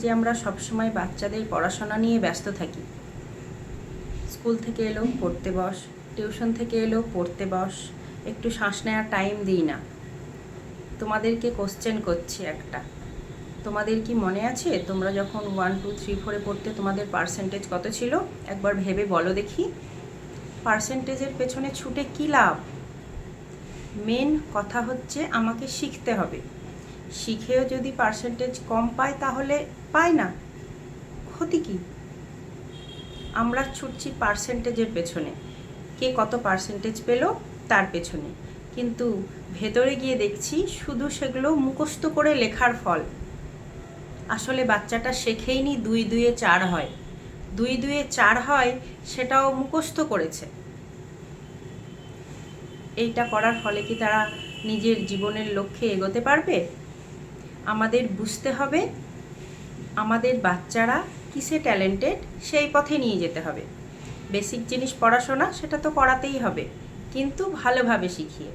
যে আমরা সবসময় বাচ্চাদের পড়াশোনা নিয়ে ব্যস্ত থাকি। স্কুল থেকে এলো পড়তে বস, টিউশন থেকে এলো পড়তে বস, একটু শ্বাস নেওয়ার টাইম দিই না। তোমাদেরকে কোশ্চেন করছি একটা, তোমাদের কি মনে আছে তোমরা যখন 1 2 3 4 পড়তে তোমাদের পার্সেন্টেজ কত ছিল? একবার ভেবে বলো দেখি। পার্সেন্টেজের পেছনে ছুটে কী লাভ? মেন কথা হচ্ছে আমাকে শিখতে হবে। শিখেও যদি পার্সেন্টেজ কম পায় তাহলে পায় না, ক্ষতি কী? আমরা ছুটছি পার্সেন্টেজের পেছনে, কে কত পার্সেন্টেজ পেল তার পেছনে, কিন্তু ভেতরে গিয়ে দেখছি শুধু সেগুলো মুখস্থ করে লেখার ফল। আসলে বাচ্চাটা শেখেইনি 2 2 এ 4 হয়, 2 2 এ 4 হয় সেটাও মুখস্থ করেছে। এইটা করার ফলে কি তারা নিজের জীবনের লক্ষ্যে এগোতে পারবে? আমাদের বুঝতে হবে আমাদের বাচ্চারা কিসে ট্যালেন্টেড, সেই পথে নিয়ে যেতে হবে। বেসিক জিনিস পড়াশোনা সেটা তো করাতেই হবে, কিন্তু ভালোভাবে শিখিয়ে।